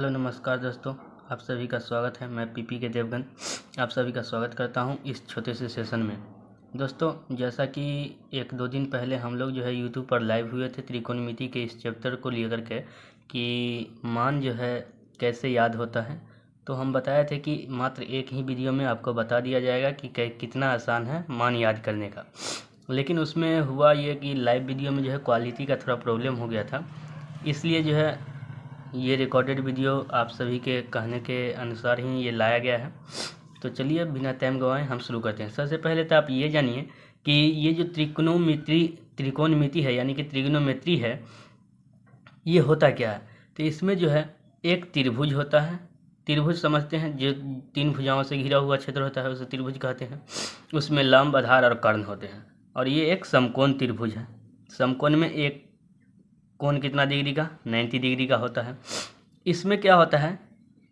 Hello नमस्कार दोस्तों, आप सभी का स्वागत है। मैं पीपी के देवगन आप सभी का स्वागत करता हूं इस छोटे से सेशन में। दोस्तों, जैसा कि एक दो दिन पहले हम लोग जो है यूट्यूब पर लाइव हुए थे त्रिकोणमिति के इस चैप्टर को लेकर के कि मान जो है कैसे याद होता है। तो हम बताए थे कि मात्र एक ही वीडियो में आपको बता दिया जाएगा कि कितना आसान है मान याद करने का। लेकिन उसमें हुआ ये कि लाइव वीडियो में जो है क्वालिटी का थोड़ा प्रॉब्लम हो गया था, इसलिए जो है ये रिकॉर्डेड वीडियो आप सभी के कहने के अनुसार ही ये लाया गया है। तो चलिए बिना टाइम गंवाए हम शुरू करते हैं। सबसे पहले तो आप ये जानिए कि ये जो त्रिकोणमिति है यानी कि ट्रिग्नोमेट्री है, ये होता क्या है। तो इसमें जो है एक त्रिभुज होता है। त्रिभुज समझते हैं, जो तीन भुजाओं से घिरा हुआ क्षेत्र होता है उसे त्रिभुज कहते हैं। उसमें लंब, आधार और कर्ण होते हैं। और ये एक समकोण त्रिभुज है। समकोण में एक कोण कितना डिग्री का, 90 डिग्री का होता है। इसमें क्या होता है,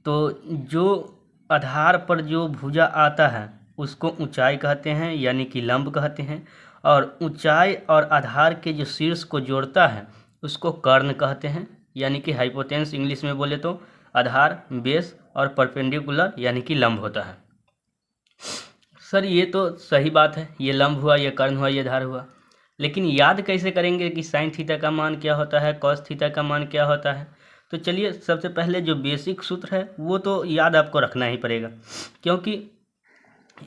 तो जो आधार पर जो भुजा आता है उसको ऊंचाई कहते हैं यानी कि लंब कहते हैं, और ऊंचाई और आधार के जो शीर्ष को जोड़ता है उसको कर्ण कहते हैं यानी कि हाइपोटेन्स इंग्लिश में बोले तो। आधार, बेस और परपेंडिकुलर यानी कि लंब होता है। सर ये तो सही बात है, ये लंब हुआ, ये कर्ण हुआ, ये आधार हुआ, लेकिन याद कैसे करेंगे कि साइन थीटा का मान क्या होता है, कॉस थीटा का मान क्या होता है। तो चलिए सबसे पहले जो बेसिक सूत्र है वो तो याद आपको रखना ही पड़ेगा, क्योंकि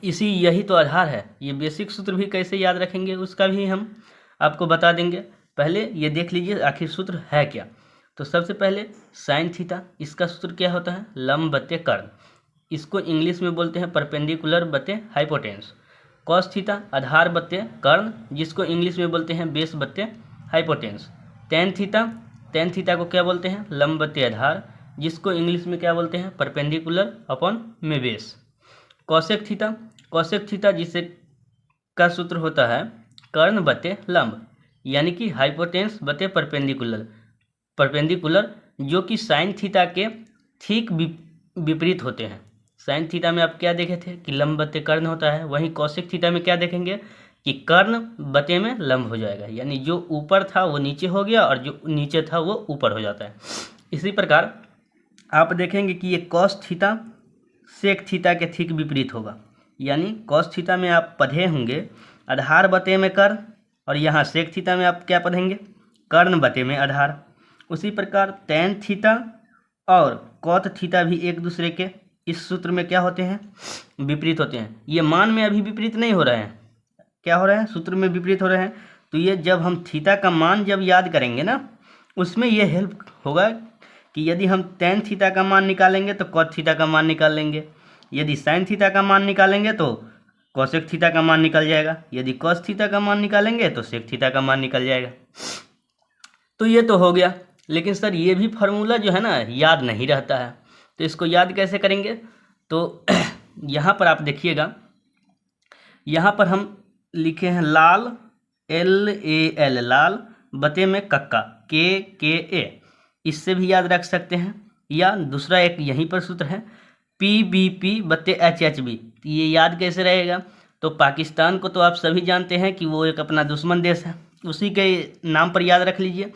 यही तो आधार है। ये बेसिक सूत्र भी कैसे याद रखेंगे उसका भी हम आपको बता देंगे। पहले ये देख लीजिए आखिर सूत्र है क्या। तो सबसे पहले साइन थीटा, इसका सूत्र क्या होता है, लंब बटे कर्ण। इसको इंग्लिश में बोलते हैं परपेंडिकुलर बटे हाइपोटेन्स। कॉस थीटा, आधार बटे कर्ण, जिसको इंग्लिश में बोलते हैं बेस बटे हाइपोटेन्स। टेन थीटा को क्या बोलते हैं, लंब बटे आधार, जिसको इंग्लिश में क्या बोलते हैं, परपेंडिकुलर अपॉन में बेस। कॉसेक थीटा जिसे का सूत्र होता है कर्ण बटे लंब यानी कि हाइपोटेन्स बटे परपेंडिकुलर, जो कि साइन थीटा के ठीक विपरीत होते हैं। साइन थीटा में आप क्या देखे थे कि लंब बटे कर्ण होता है, वहीं कॉसेक थीटा में क्या देखेंगे कि कर्ण बटे में लंब हो जाएगा, यानी जो ऊपर था वो नीचे हो गया और जो नीचे था वो ऊपर हो जाता है। इसी प्रकार आप देखेंगे कि ये कॉस थीटा सेक थीटा के ठीक विपरीत होगा, यानी कॉस थीटा में आप पढ़े होंगे आधार बटे में कर्ण, और यहाँ सेक थीटा में आप क्या पढ़ेंगे, कर्ण बटे में आधार। उसी प्रकार टेन थीटा और कॉट थीटा भी एक दूसरे के इस सूत्र में क्या होते हैं, विपरीत होते हैं। ये मान में अभी विपरीत नहीं हो रहे हैं, क्या हो रहे हैं, सूत्र में विपरीत हो रहे हैं। तो ये जब हम थीटा का मान जब याद करेंगे ना, उसमें ये हेल्प होगा कि यदि हम टेन थीटा का मान निकालेंगे तो कॉट थीटा का मान निकाल लेंगे, यदि साइन थीटा का मान निकालेंगे तो कॉसेक थीटा का मान निकल जाएगा, यदि कॉस थीटा का मान निकालेंगे तो सेक थीटा का मान निकल जाएगा। तो ये तो हो गया, लेकिन सर ये भी फार्मूला जो है ना याद नहीं रहता है, तो इसको याद कैसे करेंगे। तो यहाँ पर आप देखिएगा, यहाँ पर हम लिखे हैं लाल, LAL, लाल बटे में कक्का, KKA, इससे भी याद रख सकते हैं। या दूसरा एक यहीं पर सूत्र है PBP बटे HHB, ये याद कैसे रहेगा। तो पाकिस्तान को तो आप सभी जानते हैं कि वो एक अपना दुश्मन देश है, उसी के नाम पर याद रख लीजिए,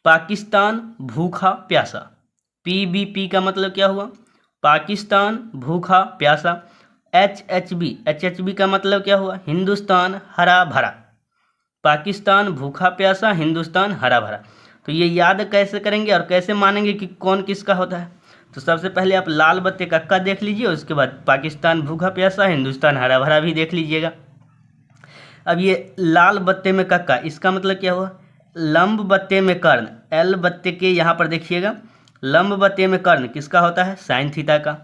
पाकिस्तान भूखा प्यासा। PBP का मतलब क्या हुआ, पाकिस्तान भूखा प्यासा। HHB का मतलब क्या हुआ, हिंदुस्तान हरा भरा। पाकिस्तान भूखा प्यासा, हिंदुस्तान हरा भरा। तो ये याद कैसे करेंगे और कैसे मानेंगे कि कौन किसका होता है। तो सबसे पहले आप लाल बत्ते कक्का देख लीजिए, उसके बाद पाकिस्तान भूखा प्यासा, हिंदुस्तान हरा भरा भी देख लीजिएगा। अब ये लाल बत्ते में कक्का, इसका मतलब क्या हुआ, लंब बत्ते में कर्ण, L बत्ते के यहाँ पर देखिएगा, लंब बत्ते में कर्ण किसका होता है, साइन थीटा का।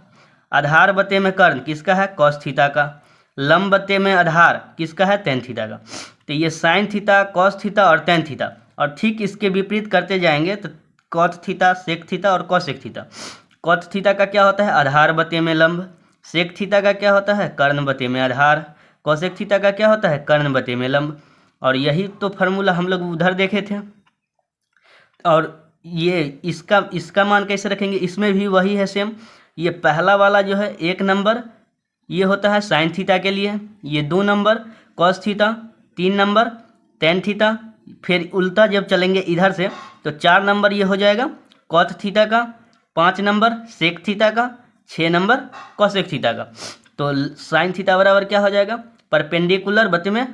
आधार बत्ते में कर्ण किसका है, कॉस थीटा का। लंब बत्ते में आधार किसका है, टेन थीटा का। तो ये साइन थीटा, कॉस थीटा और टेन थीटा, और ठीक इसके विपरीत करते जाएंगे तो कॉट थीटा, सेक थीटा और कॉसेक थीटा। कॉट थीटा का क्या होता है, आधार बत्ते में लंब। सेक थीटा का क्या होता है, कर्ण बत्ते में आधार। कॉसेक थीटा का क्या होता है, कर्ण बत्ते में लंब। और यही तो फार्मूला हम लोग उधर देखे थे। और ये इसका मान कैसे रखेंगे, इसमें भी वही है सेम। ये पहला वाला जो है 1 नंबर ये होता है साइन थीटा के लिए, ये 2 number cos theta, 3 number tan theta, फिर उल्टा जब चलेंगे इधर से तो 4 नंबर ये हो जाएगा कॉट थीटा का, 5 नंबर सेक थीटा का, 6 नंबर कोसेक थीटा का। तो साइन थीटा बराबर क्या हो जाएगा, परपेंडिकुलर बते में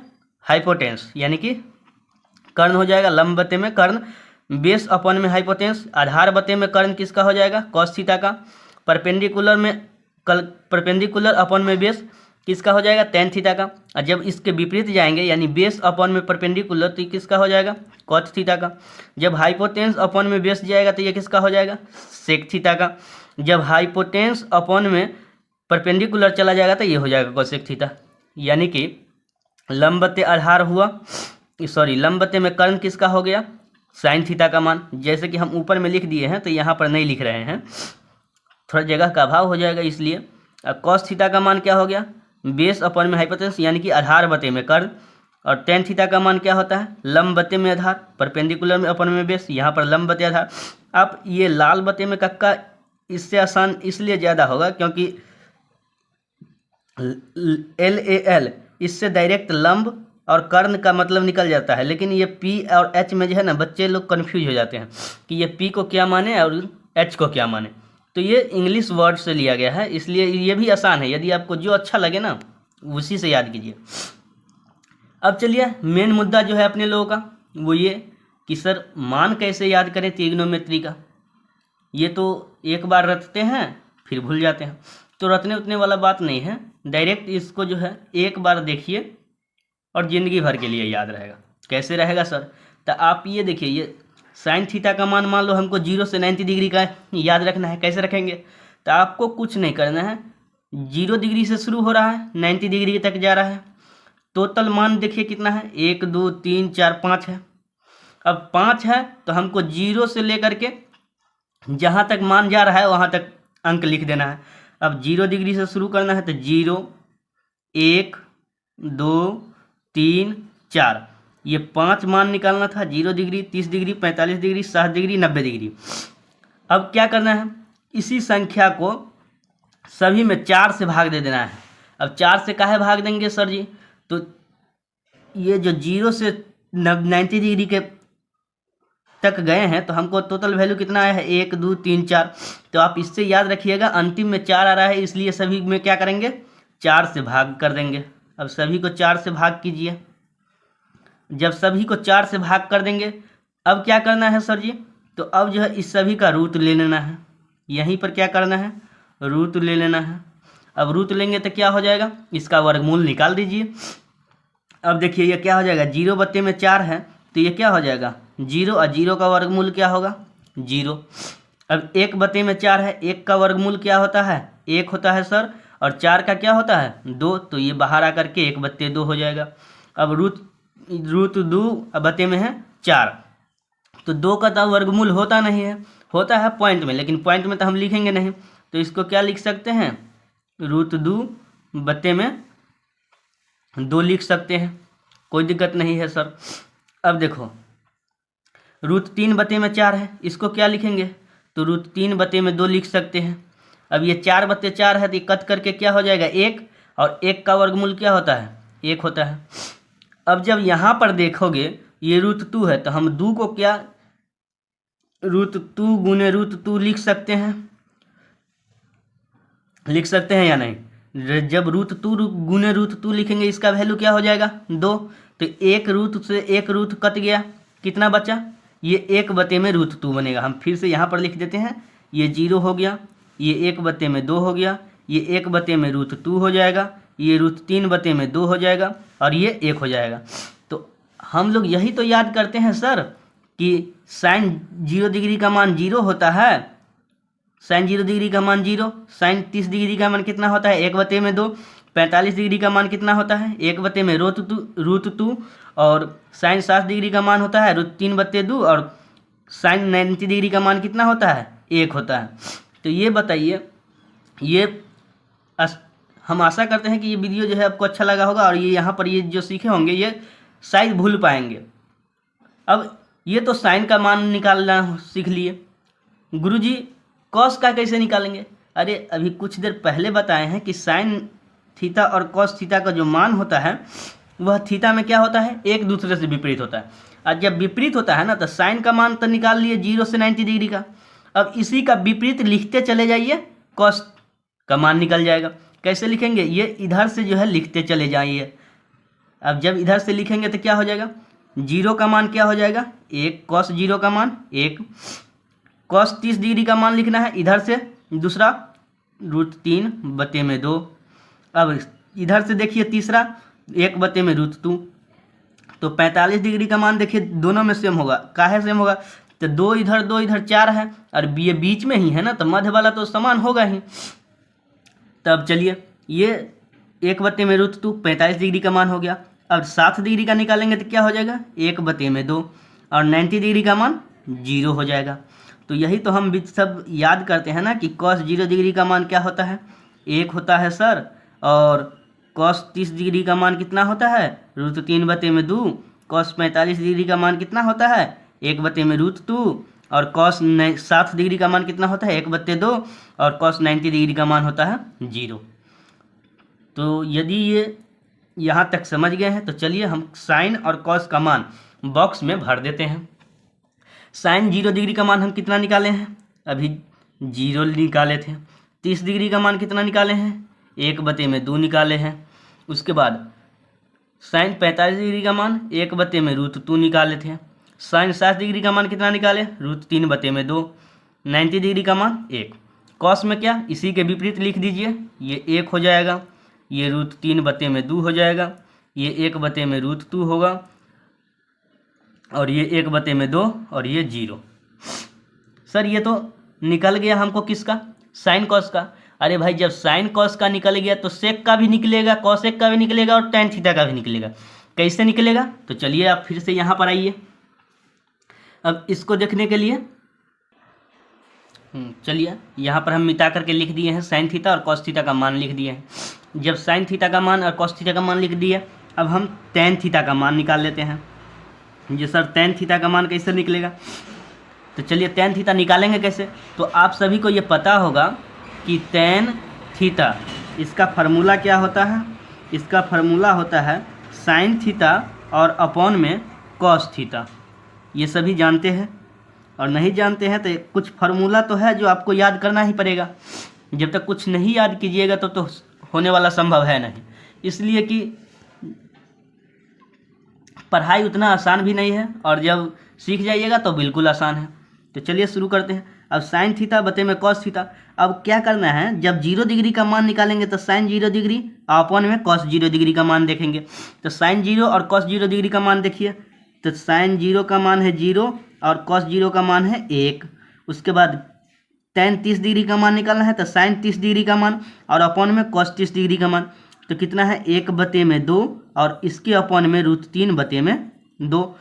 हाइपोटेंस, यानी कि कर्ण हो जाएगा लंब बते में कर्ण, बेस अपॉन में हाइपोटेंस, आधार बते में कर्ण किसका हो जाएगा, कॉस थीटा का, परपेंडिकुलर में परपेंडिकुलर अपॉन में बेस किसका हो जाएगा, टेन थीटा का। और जब इसके विपरीत जाएंगे यानी बेस अपॉन में परपेंडिकुलर तो ये किसका हो जाएगा, कॉट थीटा का। जब हाइपोटेंस अपॉन में बेस जाएगा तो ये किसका हो जाएगा, सेक थीटा का। जब हाइपोटेंस अपॉन में परपेंडिकुलर चला जाएगा तो ये हो जाएगा कोसेक थीटा। यानी कि लंब बत्ते आधार हुआ, सॉरी लंब बत्ते में कर्ण किसका हो गया, साइन थीटा का मान। जैसे कि हम ऊपर में लिख दिए हैं तो यहाँ पर नहीं लिख रहे हैं, थोड़ा जगह का अभाव हो जाएगा इसलिए। कॉस थीटा का मान क्या हो गया, बेस अपॉन में हाइपोटेनस यानी कि आधार बते में कर्ण। और टेन थीटा का मान क्या होता है, लंब बते में आधार, परपेंडिकुलर में अपॉन में बेस, यहाँ पर लंब बते आधार। आप ये लाल बते में कक्का इससे आसान इसलिए ज़्यादा होगा क्योंकि LAL इससे डायरेक्ट लंब और कर्ण का मतलब निकल जाता है, लेकिन ये P और H में जो है ना बच्चे लोग कन्फ्यूज हो जाते हैं कि ये P को क्या माने और H को क्या माने। तो ये इंग्लिश वर्ड से लिया गया है, इसलिए ये भी आसान है, यदि आपको जो अच्छा लगे ना उसी से याद कीजिए। अब चलिए मेन मुद्दा जो है अपने लोगों का वो ये कि सर मान कैसे याद करें त्रिग्नोमेट्री का। ये तो एक बार रटते हैं फिर भूल जाते हैं, तो रटने उतने वाला बात नहीं है, डायरेक्ट इसको जो है एक बार देखिए और ज़िंदगी भर के लिए याद रहेगा। कैसे रहेगा सर, तो आप ये देखिए, ये साइन थीटा का मान लो हमको 0 से 90 डिग्री का याद रखना है। कैसे रखेंगे, तो आपको कुछ नहीं करना है, 0 डिग्री से शुरू हो रहा है 90 डिग्री तक जा रहा है। टोटल मान देखिए कितना है, 1 2 3 4 5 है। अब 5 है तो हमको 0 से लेकर के जहाँ तक मान जा रहा है वहाँ तक अंक लिख देना है। अब 0 डिग्री से शुरू करना है तो 0 1 2 3 4, ये 5 मान निकालना था, 0 degree 30 degree 45 degree 60 degree 90 degree. अब क्या करना है, इसी संख्या को सभी में 4 से भाग दे देना है। अब 4 से काहे भाग देंगे सर जी, तो ये जो 0 से 90 डिग्री के तक गए हैं तो हमको टोटल वैल्यू कितना आया है, 1 2 3 4। तो आप इससे याद रखिएगा, अंतिम में 4 आ रहा है इसलिए सभी में क्या करेंगे, 4 से भाग कर देंगे। अब सभी को 4 से भाग कीजिए। जब सभी को 4 से भाग कर देंगे अब क्या करना है सर जी, तो अब जो है इस सभी का रूट ले लेना है। यहीं पर क्या करना है, रूट ले लेना है। अब रूट लेंगे तो क्या हो जाएगा, इसका वर्गमूल निकाल दीजिए। अब देखिए ये क्या हो जाएगा, 0 बत्ते में 4 है तो ये क्या हो जाएगा 0, और 0 का वर्गमूल क्या होगा 0। अब 1 बत्ते में 4 है, 1 का वर्गमूल क्या होता है 1 होता है सर, और 4 का क्या होता है 2, तो ये बाहर आकर के 1 बत्ते 2 हो जाएगा। अब रूट 2 बत्ते में है 4, तो 2 का तो वर्गमूल होता नहीं है, होता है पॉइंट में, लेकिन पॉइंट में तो हम लिखेंगे नहीं, तो इसको क्या लिख सकते हैं, रूट 2 बत्ते में 2 लिख सकते हैं, कोई दिक्कत नहीं है सर। अब देखो रूट 3 बत्ते में 4 है, इसको क्या लिखेंगे, तो रूट 3 बत्ते में 2 लिख सकते हैं। अब ये 4 बत्ते 4 है तो ये कट करके क्या हो जाएगा 1, और 1 का वर्गमूल क्या होता है 1 होता है। अब जब यहाँ पर देखोगे ये रूट 2 है तो हम 2 को क्या रूट 2 गुने रूट 2 लिख सकते हैं या नहीं। जब रूट 2 गुने रूट 2 लिखेंगे इसका वैल्यू क्या हो जाएगा 2, तो 1 रूट से 1 रूट कट गया, कितना बचा, ये 1 बत्ते में रूट 2 बनेगा। हम फिर से यहाँ पर लिख देते हैं, ये 0 हो गया, ये 1 बत्ते में 2 हो गया, ये 1 बत्ते में रूट 2 हो जाएगा, ये रूट 3 बत्ते में 2 हो जाएगा, और ये 1 हो जाएगा। तो हम लोग यही तो याद करते हैं सर कि साइन 0 डिग्री का मान 0 होता है, साइन 0 डिग्री का मान 0, साइन 30 डिग्री का मान कितना होता है 1 बत्ते में 2, 45 डिग्री का मान कितना होता है 1 बत्ते में रूट 2, और साइन 60 डिग्री का मान होता है रूट 3 बत्ते 2, और साइन 90 डिग्री का मान कितना होता है 1 होता है। तो ये बताइए, ये हम आशा करते हैं कि ये वीडियो जो है आपको अच्छा लगा होगा, और ये यहाँ पर ये जो सीखे होंगे ये शायद भूल पाएंगे। अब ये तो साइन का मान निकालना सीख लिए, गुरुजी कॉस का कैसे निकालेंगे, अरे अभी कुछ देर पहले बताए हैं कि साइन थीटा और कॉस थीटा का जो मान होता है वह थीटा में क्या होता है एक दूसरे से विपरीत होता है। और जब विपरीत होता है ना तो साइन का मान तो निकाल लिए 0 से 90 डिग्री का, अब इसी का विपरीत लिखते चले जाइए, कॉस का मान निकल जाएगा। कैसे लिखेंगे, ये इधर से जो है लिखते चले जाइए। अब जब इधर से लिखेंगे तो क्या हो जाएगा, जीरो का मान क्या हो जाएगा, एक, कॉस जीरो का मान एक, कॉस 30 डिग्री का मान लिखना है इधर से, दूसरा √3/2। अब इधर से देखिए तीसरा 1/√2, तो 45 डिग्री का मान देखिए दोनों में सेम होगा। काहे सेम होगा, तो दो इधर 4 है, और ये बीच में ही है ना, तो मध्य वाला तो समान होगा ही। तब चलिए ये 1/√2 45 डिग्री का मान हो गया। अब 60 डिग्री का निकालेंगे तो क्या हो जाएगा, 1/2, और 90 डिग्री का मान 0 हो जाएगा। तो यही तो हम भी सब याद करते हैं ना कि cos 0 डिग्री का मान क्या होता है, 1 होता है सर, और cos 30 डिग्री का मान कितना होता है, √3/2, cos 45 डिग्री का मान कितना होता है, 1/√2, और cos 60 डिग्री का मान कितना होता है, 1/2, और cos 90 डिग्री का मान होता है 0। तो यदि ये यहाँ तक समझ गए हैं तो चलिए हम साइन और cos का मान बॉक्स में भर देते हैं। साइन 0 डिग्री का मान हम कितना निकाले हैं, अभी 0 निकाले थे। 30 डिग्री का मान कितना निकाले हैं, 1/2 निकाले हैं। उसके बाद साइन 45 डिग्री का मान 1/√2 निकाले थे। साइन 60 डिग्री का मान कितना निकाले, √3/2। 90 डिग्री का मान 1। कॉस में क्या, इसी के विपरीत लिख दीजिए, ये 1 हो जाएगा, ये √3/2 हो जाएगा, ये 1/√2 होगा, और ये 1/2, और ये 0। सर ये तो निकल गया हमको किसका, साइन कॉस का। अरे भाई जब साइन कॉस का निकल गया तो सेक का भी निकलेगा, कॉसेक का भी निकलेगा, और टेन थीटा का भी निकलेगा। कैसे निकलेगा, तो चलिए आप फिर से यहाँ पर आइए। अब इसको देखने के लिए चलिए यहाँ पर हम मिटा करके लिख दिए हैं साइन थीटा और कॉस थीटा का मान लिख दिए हैं। जब साइन थीटा का मान और कॉस थीटा का मान लिख दिए, अब हम टेन थीटा का मान निकाल लेते हैं। जी सर टेन थीटा का मान कैसे निकलेगा, तो चलिए टेन थीटा निकालेंगे कैसे। तो आप सभी को ये पता होगा कि टेन थीटा, इसका फार्मूला क्या होता है, इसका फार्मूला होता है साइन थीटा और अपॉन में कॉस थीटा। ये सभी जानते हैं, और नहीं जानते हैं तो कुछ फार्मूला तो है जो आपको याद करना ही पड़ेगा। जब तक कुछ नहीं याद कीजिएगा तो होने वाला संभव है नहीं, इसलिए कि पढ़ाई उतना आसान भी नहीं है, और जब सीख जाइएगा तो बिल्कुल आसान है। तो चलिए शुरू करते हैं। अब साइन थीटा बटे में कॉस थीटा। अब क्या करना है, जब 0 डिग्री का मान निकालेंगे तो साइन 0 डिग्री अपॉन में कॉस 0 डिग्री का मान देखेंगे। तो साइन 0 और कॉस 0 डिग्री का मान देखिए, तो साइन 0 का मान है 0 और कॉस 0 का मान है 1। उसके बाद टेन 30 डिग्री का मान निकालना है, तो साइन 30 डिग्री का मान और अपॉन में कॉस 30 डिग्री का मान, तो कितना है 1/2, और इसके अपॉन में √3/2।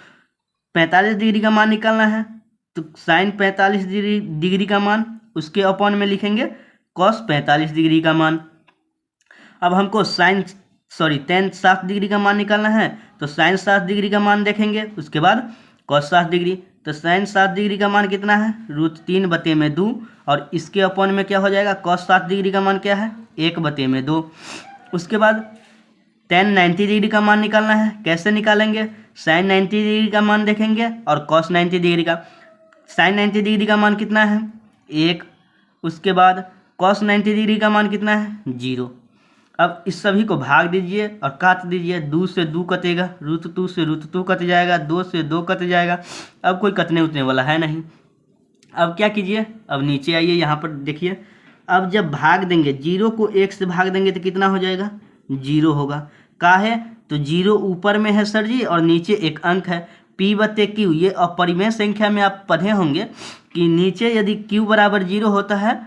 45 डिग्री का मान निकालना है, तो साइन 45 डिग्री का मान, उसके अपॉन में लिखेंगे कॉस 45 डिग्री का मान। अब हमको टेन 60 डिग्री का मान निकालना है, तो साइन 60 डिग्री का मान देखेंगे, उसके बाद कॉस 60 डिग्री। तो साइन 60 डिग्री का मान कितना है, √3/2, और इसके अपॉन में क्या हो जाएगा, कॉस 60 डिग्री का मान क्या है, 1/2। उसके बाद टेन 90 डिग्री का मान निकालना है। कैसे निकालेंगे, साइन 90 डिग्री का मान देखेंगे और कॉस 90 डिग्री का। साइन 90 डिग्री का मान कितना है, 1। उसके बाद कॉस 90 डिग्री का मान कितना है, 0। अब इस सभी को भाग दीजिए और काट दीजिए, 2 से 2 कटेगा, √2 से √2 कट जाएगा, 2 से 2 कट जाएगा। अब कोई कटने उतने वाला है नहीं। अब क्या कीजिए, अब नीचे आइए, यहाँ पर देखिए। अब जब भाग देंगे, 0 को 1 से भाग देंगे तो कितना हो जाएगा, 0 होगा। का है, तो 0 ऊपर में है सर जी, और नीचे एक अंक है P/Q। ये अपरिमेय संख्या में आप पढ़े होंगे कि नीचे यदि Q बराबर 0 होता है,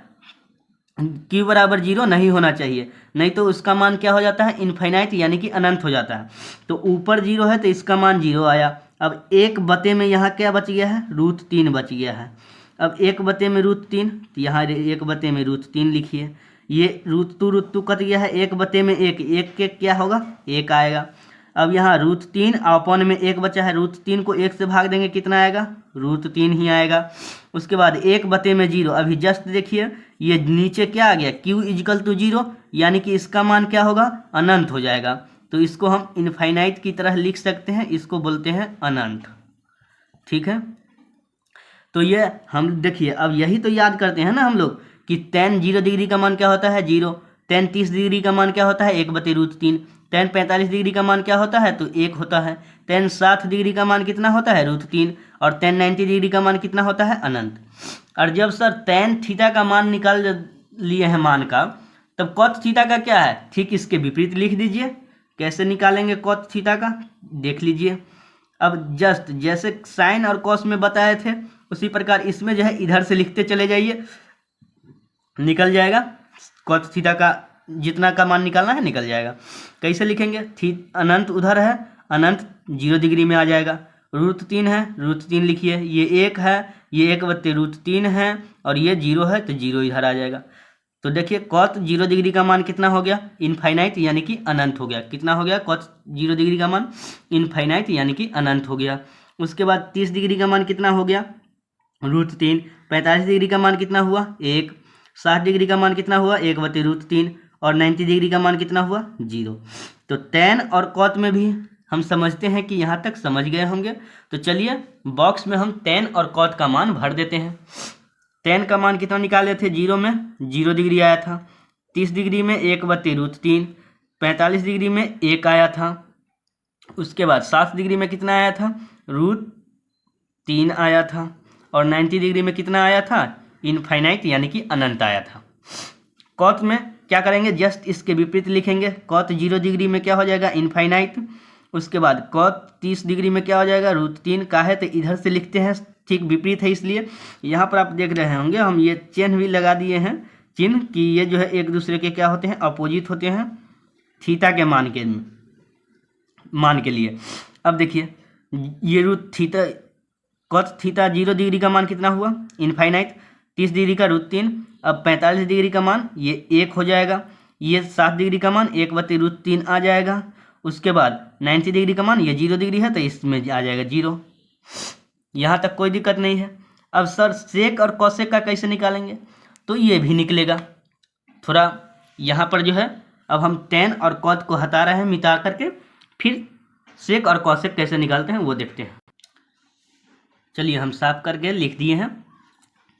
Q बराबर 0 नहीं होना चाहिए, नहीं तो उसका मान क्या हो जाता है, इनफाइनाइट, यानी कि अनंत हो जाता है। तो ऊपर 0 है तो इसका मान 0 आया। अब 1/, में यहाँ क्या बच गया है, √3 बच गया है। अब 1/, में √3, तो यहाँ 1/, में √3 लिखिए। ये √2 कट गया है, 1/, में 1, 1 के क्या होगा, 1 आएगा। अब यहाँ √3 अपॉन में 1 बचा है, √3 को 1 से भाग देंगे, कितना आएगा, √3 ही आएगा। उसके बाद 1/, में 0। अभी जस्ट देखिए ये नीचे क्या आ गया, Q = 0, यानी कि इसका मान क्या होगा, अनंत हो जाएगा। तो इसको हम इनफाइनाइट की तरह लिख सकते हैं, इसको बोलते हैं अनंत। ठीक है, तो ये हम देखिए, अब यही तो याद करते हैं ना हम लोग कि tan 0 डिग्री का मान क्या होता है 0, tan 30 डिग्री का मान क्या होता है 1/√3, tan 45 डिग्री का मान क्या होता है तो 1 होता है, tan 60 डिग्री का मान कितना होता है √3, और tan 90 डिग्री का मान कितना होता है अनंत। और जब सर tan थीटा का मान निकाल लिए हैं मान का, तब cot थीटा का क्या है, ठीक इसके विपरीत लिख दीजिए। कैसे निकालेंगे cot थीटा का देख लीजिए। अब जस्ट जैसे साइन और कॉस में बताए थे उसी प्रकार इसमें जो है इधर से लिखते चले जाइए, निकल जाएगा। cot थीटा का जितना का मान निकालना है निकल जाएगा। कैसे लिखेंगे, अनंत उधर है, अनंत 0 डिग्री में आ जाएगा। √3 है, √3 लिखिए, ये 1 है, ये 1/√3 है, और ये 0 है तो 0 इधर आ जाएगा। तो देखिए cot 0 डिग्री का मान कितना हो गया, इनफाइनाइट यानी कि अनंत हो गया। कितना हो गया cot 0 डिग्री का मान, इनफाइनाइट यानी कि अनंत हो गया। उसके बाद 30 डिग्री का मान कितना हो गया √3, 45 डिग्री का मान कितना हुआ 1, 60 डिग्री का मान कितना हुआ 1/√3, और 90 डिग्री का मान कितना हुआ 0। तो tan और cot में भी हम समझते हैं कि यहाँ तक समझ गए होंगे। तो चलिए बॉक्स में हम tan और cot का मान भर देते हैं। tan का मान कितना निकाले थे 0 में 0 डिग्री आया था, 30 डिग्री में 1/√3, 45 डिग्री में 1 आया था, उसके बाद 60 डिग्री में कितना आया था √3 आया था, और 90 डिग्री में कितना आया था इनफाइनाइट यानी कि अनंत आया था। cot में क्या करेंगे, जस्ट इसके विपरीत लिखेंगे। cot 0 डिग्री में क्या हो जाएगा इनफाइनाइट, उसके बाद cot 30 डिग्री में क्या हो जाएगा √3 का है तो इधर से लिखते हैं, ठीक विपरीत है इसलिए। यहाँ पर आप देख रहे होंगे हम ये चिन्ह भी लगा दिए हैं, चिन्ह कि ये जो है एक दूसरे के क्या होते हैं अपोजिट होते हैं थीटा के मान के लिए। अब देखिए ये √थीटा cot थीटा 0 डिग्री का मान कितना हुआ इनफाइनाइट, 30 डिग्री का √3, अब 45 डिग्री का मान ये 1 हो जाएगा, ये 60 डिग्री का मान 1/√3 आ जाएगा, उसके बाद 90 डिग्री का मान ये 0 डिग्री है तो इसमें आ जाएगा 0। यहाँ तक कोई दिक्कत नहीं है। अब सर सेक और कॉसेक का कैसे निकालेंगे, तो ये भी निकलेगा। थोड़ा यहाँ पर जो है अब हम tan और cot को हटा रहे हैं मिटा करके, फिर सेक और कॉसेक कैसे निकालते हैं वो देखते हैं। चलिए हम साफ करके लिख दिए हैं।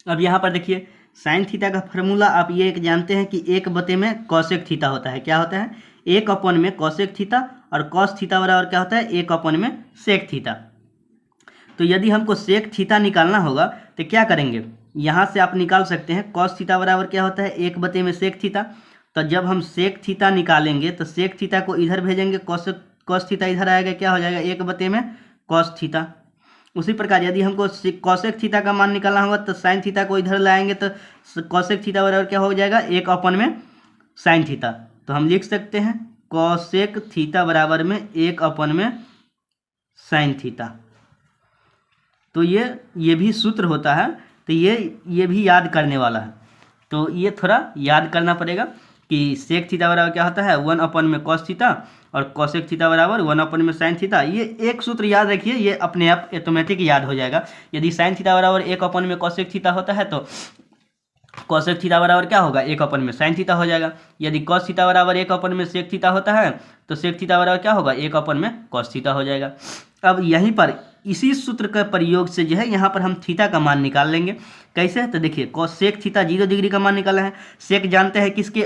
अब यहाँ पर देखिए साइन थीटा का फार्मूला आप ये एक जानते हैं कि 1/में कॉसेक थीटा होता है। क्या होता है 1/में कॉसेक थीटा, और कॉस थीटा बराबर क्या होता है 1/में सेक थीटा। तो यदि हमको सेक थीटा निकालना होगा तो क्या करेंगे, यहाँ से आप निकाल सकते हैं कॉस थीटा बराबर क्या होता है 1/में सेक थीटा। तो जब हम सेक थीटा निकालेंगे तो सेक थीटा को इधर भेजेंगे, कॉस थीटा इधर आएगा, क्या हो जाएगा 1/में कॉस थीटा। उसी प्रकार यदि हमको कॉसेक थीटा का मान निकालना होगा तो साइन थीटा को इधर लाएंगे तो कॉसेक थीटा बराबर क्या हो जाएगा 1/में साइन थीटा। तो हम लिख सकते हैं कॉसेक थीटा बराबर में 1/में साइन थीटा। तो ये भी सूत्र होता है, तो ये भी याद करने वाला है। तो ये थोड़ा याद करना पड़ेगा कि सेक थीटा बराबर क्या होता है 1/में कॉस थीटा, और कॉसेक थीटा बराबर 1/में साइन थीटा। ये एक सूत्र याद रखिए, ये अपने आप ऑटोमेटिक याद हो जाएगा। यदि साइन थीटा बराबर 1/में कॉसेक थीटा होता है तो कॉसेक थीटा बराबर क्या होगा 1/में साइन थीटा हो जाएगा। यदि कॉस थीटा बराबर 1/में सेक थीटा होता है तो सेक थीटा बराबर क्या होगा 1/में कॉस थीटा हो जाएगा। अब यहीं पर इसी सूत्र का प्रयोग से जो है यहाँ पर हम थीटा का मान निकाल लेंगे। कैसे, तो देखिए कॉस सेक थीटा 0 डिग्री का मान निकाला है। सेक जानते हैं किसके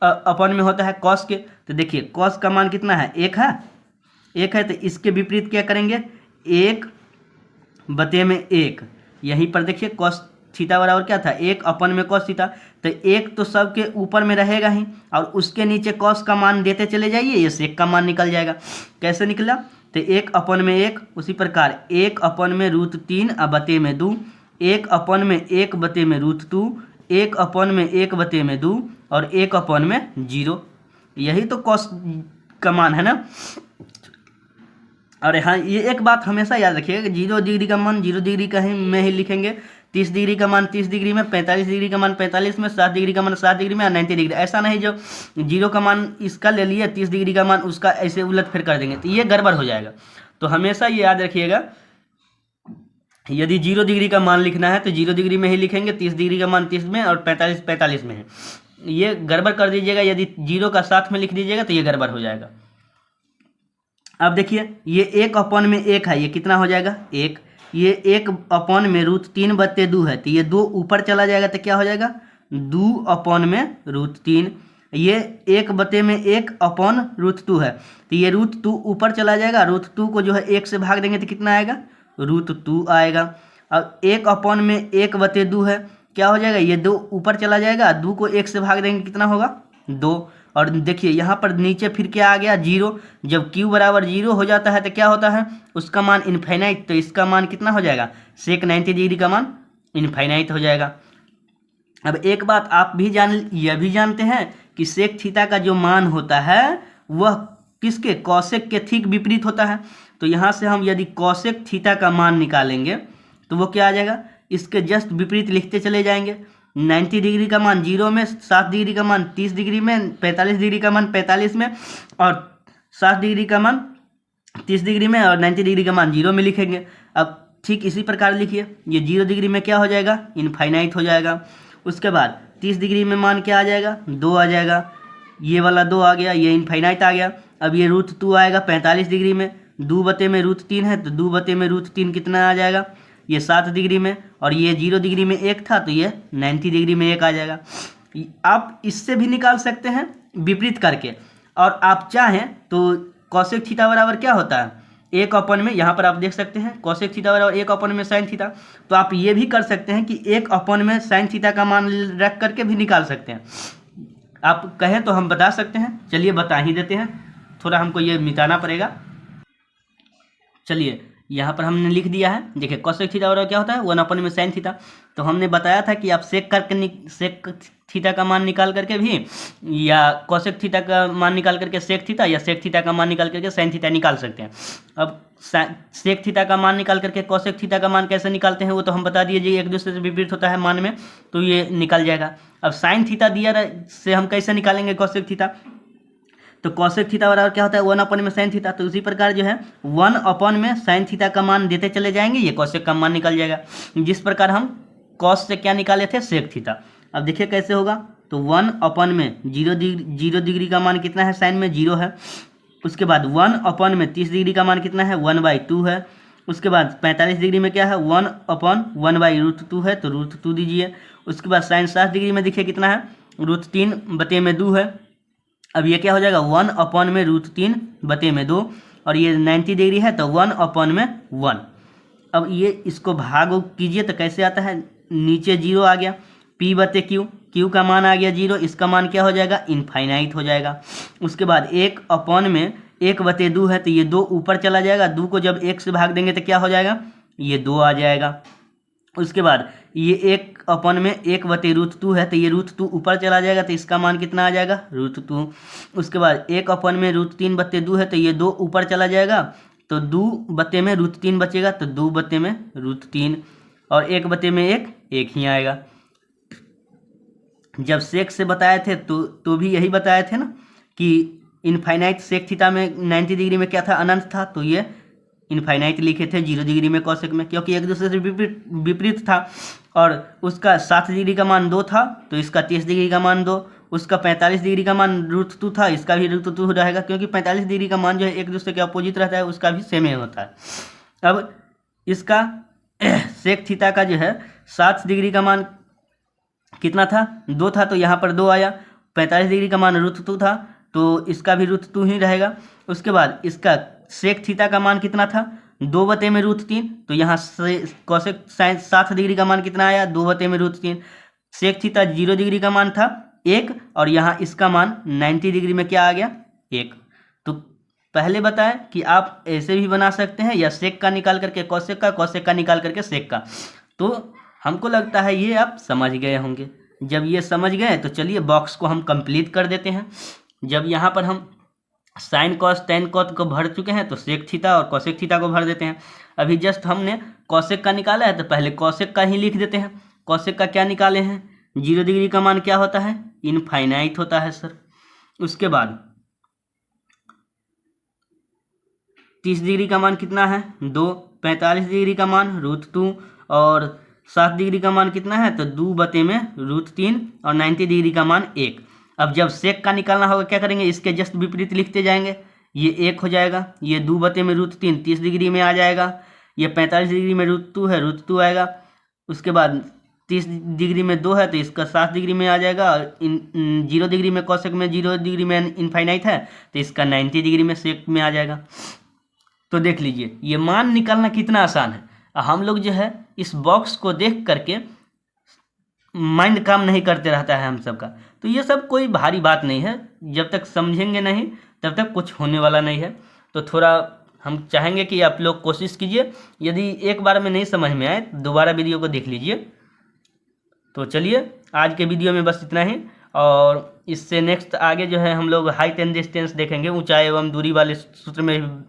अपन में होता है कॉस के, तो देखिए कॉस का मान कितना है 1 है, तो इसके विपरीत क्या करेंगे 1/1। यहीं पर देखिए कॉस थीटा बराबर क्या था 1/में कॉस थीटा, तो 1 तो सबके ऊपर में रहेगा ही, और उसके नीचे कॉस का मान देते चले जाइए, ये सेक का मान निकल जाएगा। कैसे निकला, तो 1/में 1, उसी प्रकार 1/में √3/2, 1/में 1/में √2, 1/में 1/2, और 1/में 0। यही तो कॉस का मान है ना। और हाँ ये एक बात हमेशा याद रखिएगा, 0 डिग्री का मान 0 डिग्री का ही में ही लिखेंगे, 30 डिग्री का मान 30 डिग्री में, 45 डिग्री का मान 45 में, 60 डिग्री का मान 60 डिग्री में, और 90 डिग्री। ऐसा नहीं जो 0 का मान इसका ले लिए 30 डिग्री का मान उसका ऐसे उलट फेर कर देंगे तो ये गड़बड़ हो जाएगा। तो हमेशा ये याद रखिएगा, यदि 0 डिग्री का मान लिखना है तो 0 डिग्री में ही लिखेंगे, 30 डिग्री का मान 30 में, और 45 में है। ये गड़बड़ कर दीजिएगा, यदि 0 का साथ में लिख दीजिएगा तो ये गड़बड़ हो जाएगा। अब देखिए ये 1/1 है, ये कितना हो जाएगा 1, ये 1/√3/2 है, तो ये 2 ऊपर चला जाएगा तो क्या हो जाएगा 2/√3। ये 1/1/√2 है, तो ये √2 ऊपर चला जाएगा, √2 को जो है 1 से भाग देंगे तो कितना आएगा √2 आएगा। अब 1/1/2 है, क्या हो जाएगा ये 2 ऊपर चला जाएगा, 2 को 1 से भाग देंगे कितना होगा 2। और देखिए यहाँ पर नीचे फिर क्या आ गया 0। जब q बराबर 0 हो जाता है तो क्या होता है उसका मान इनफाइनाइट, तो इसका मान कितना हो जाएगा सेक 90 डिग्री का मान इनफाइनाइट हो जाएगा। अब एक बात आप भी यह भी जानते हैं कि सेक थीटा का जो मान होता है वह किसके कॉसेक के ठीक विपरीत होता है। तो यहाँ से हम यदि कॉसेक थीटा का मान निकालेंगे तो वो क्या आ जाएगा, इसके जस्ट विपरीत लिखते चले जाएंगे। 90 डिग्री का मान 0 में, 60 डिग्री का मान 30 डिग्री में, 45 डिग्री का मान 45 में, और 60 डिग्री का मान 30 डिग्री में, और 90 डिग्री का मान 0 में लिखेंगे। अब ठीक इसी प्रकार लिखिए, ये 0 डिग्री में क्या हो जाएगा इनफाइनाइट हो जाएगा। उसके बाद 30 डिग्री में मान क्या आ जाएगा 2 आ जाएगा, ये वाला 2 आ गया, ये इनफाइनाइट आ गया। अब ये √2 आएगा 45 डिग्री में, 2/√3 है तो 2/√3 कितना आ जाएगा ये 7 डिग्री में, और ये 0 डिग्री में 1 था तो ये 90 डिग्री में 1 आ जाएगा। आप इससे भी निकाल सकते हैं विपरीत करके, और आप चाहें तो कॉसेक थीटा बराबर क्या होता है 1 में, यहाँ पर आप देख सकते हैं कॉसेक थीटा बराबर 1 में साइन थीटा। तो आप ये भी कर सकते हैं कि 1 में साइन थीटा का मान रख करके भी निकाल सकते हैं। आप कहें तो हम बता सकते हैं, चलिए बता ही देते हैं, थोड़ा हमको ये मिटाना पड़ेगा। चलिए यहाँ पर हमने लिख दिया है, देखिए कॉसेक थीटा बराबर क्या होता है 1 में साइन थीटा। तो हमने बताया था कि आप सेक थीटा का मान निकाल करके भी, या कॉसेक थीटा का मान निकाल करके सेक थीटा, या सेक थीटा का मान निकाल करके साइन थीटा निकाल सकते हैं। अब सेक थीटा का मान निकाल करके कॉसेक थीटा का मान कैसे निकालते हैं वो तो हम बता दिए जी, एक दूसरे से विपरीत होता है मान में, तो ये निकल जाएगा। अब साइन थीटा दिया से हम कैसे निकालेंगे कॉसेक थीटा, तो कॉसेक थीटा बराबर क्या होता है 1 में साइन थीटा। तो उसी प्रकार जो है 1 में साइन थीटा का मान देते चले जाएंगे, ये कॉसेक का मान निकल जाएगा। जिस प्रकार हम कॉस से क्या निकाले थे सेक थीटा। अब देखिए कैसे होगा, तो 1 में 0 डिग्री का मान कितना है साइन में 0 है। उसके बाद 1 में 30 डिग्री का मान कितना है 1/2 है। उसके बाद 45 डिग्री में क्या है 1/1/√2 है, तो √2 दीजिए। उसके बाद साइन 60 डिग्री में देखिए कितना है √3/2 है। अब ये क्या हो जाएगा 1 में √3/2, और ये 90 डिग्री है तो 1 में 1। अब ये इसको भाग कीजिए तो कैसे आता है, नीचे 0 आ गया, P/Q, Q का मान आ गया 0, इसका मान क्या हो जाएगा इनफाइनाइट हो जाएगा। उसके बाद 1 में 1/2 है तो ये 2 ऊपर चला जाएगा, 2 को जब 1 से भाग देंगे तो क्या हो जाएगा ये 2 आ जाएगा। उसके बाद ये 1 में 1/√2 है तो ये √2 ऊपर चला जाएगा, तो इसका मान कितना आ जाएगा √2। उसके बाद 1 में √3/2 है तो ये 2 ऊपर चला जाएगा, तो 2 में √3 बचेगा, तो 2 में √3, और 1 में 1 ही आएगा। जब सेक से बताए थे तो भी यही बताए थे ना कि इनफाइनाइट सेक थीटा में 90 डिग्री में क्या था अनंत था, तो ये इनफाइनाइट लिखे थे 0 डिग्री में कॉसेक में, क्योंकि एक दूसरे से विपरीत था। और उसका 60 डिग्री का मान 2 था तो इसका 30 डिग्री का मान 2, उसका 45 डिग्री का मान √2 था, इसका भी √2 रहेगा, क्योंकि 45 डिग्री का मान जो है एक दूसरे के अपोजिट रहता है, उसका भी सेम ही होता है। अब इसका सेक थीटा का जो है 60 डिग्री का मान कितना था 2 था, तो यहाँ पर 2 आया। 45 डिग्री का मान √2 था तो इसका भी √2 ही रहेगा। उसके बाद इसका सेक थीटा का मान कितना था 2/√3, तो यहाँ से कॉसेक साइन 60 डिग्री का मान कितना आया 2/√3। सेक थीटा 0 डिग्री का मान था 1, और यहाँ इसका मान 90 डिग्री में क्या आ गया 1। तो पहले बताएं कि आप ऐसे भी बना सकते हैं, या सेक का निकाल करके कॉसेक का, कॉसेक का निकाल करके सेक का। तो हमको लगता है ये आप समझ गए होंगे। जब ये समझ गए तो चलिए बॉक्स को हम कंप्लीट कर देते हैं। जब यहाँ पर हम साइन कॉस टेन कॉस को भर चुके हैं तो सेक थीटा और कॉसेक थीटा को भर देते हैं। अभी जस्ट हमने कॉसेक का निकाला है तो पहले कॉसेक का ही लिख देते हैं। कॉसेक का क्या निकाले हैं 0 डिग्री का मान क्या होता है इनफाइनाइट होता है सर। उसके बाद 30 डिग्री का मान कितना है 2, 45 डिग्री का मान √2, और 60 डिग्री का मान कितना है तो 2/√3, और 90 डिग्री का मान 1। अब जब सेक का निकालना होगा क्या करेंगे, इसके जस्ट विपरीत लिखते जाएंगे। ये 1 हो जाएगा, ये 2/√3 30 डिग्री में आ जाएगा, ये 45 डिग्री में √2 है, √2 आएगा। उसके बाद 30 डिग्री में 2 है तो इसका 7 डिग्री में आ जाएगा। और 0 डिग्री में कॉसेक में 0 डिग्री में इनफाइनाइट है तो इसका 90 डिग्री में सेक में आ जाएगा। तो देख लीजिए ये मान निकालना कितना आसान है। हम लोग जो है इस बॉक्स को देख करके माइंड काम नहीं करते रहता है हम सबका। तो ये सब कोई भारी बात नहीं है, जब तक समझेंगे नहीं तब तक कुछ होने वाला नहीं है। तो थोड़ा हम चाहेंगे कि आप लोग कोशिश कीजिए, यदि एक बार में नहीं समझ में आए दोबारा वीडियो को देख लीजिए। तो चलिए आज के वीडियो में बस इतना ही, और इससे नेक्स्ट आगे जो है हम लोग हाइट एंड डिस्टेंस देखेंगे। ऊंचाई एवं दूरी वाले सूत्र में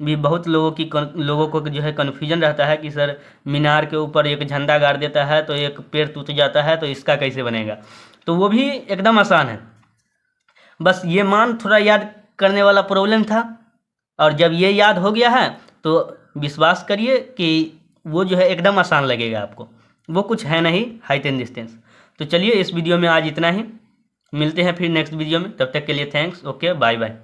भी बहुत लोगों को जो है कन्फ्यूजन रहता है कि सर मीनार के ऊपर एक झंडा गाड़ देता है तो एक पेड़ टूट जाता है तो इसका कैसे बनेगा। तो वो भी एकदम आसान है, बस ये मान थोड़ा याद करने वाला प्रॉब्लम था। और जब ये याद हो गया है तो विश्वास करिए कि वो जो है एकदम आसान लगेगा आपको, वो कुछ है नहीं हाइट एंड डिस्टेंस। तो चलिए इस वीडियो में आज इतना ही, मिलते हैं फिर नेक्स्ट वीडियो में, तब तक के लिए थैंक्स, ओके बाय बाय।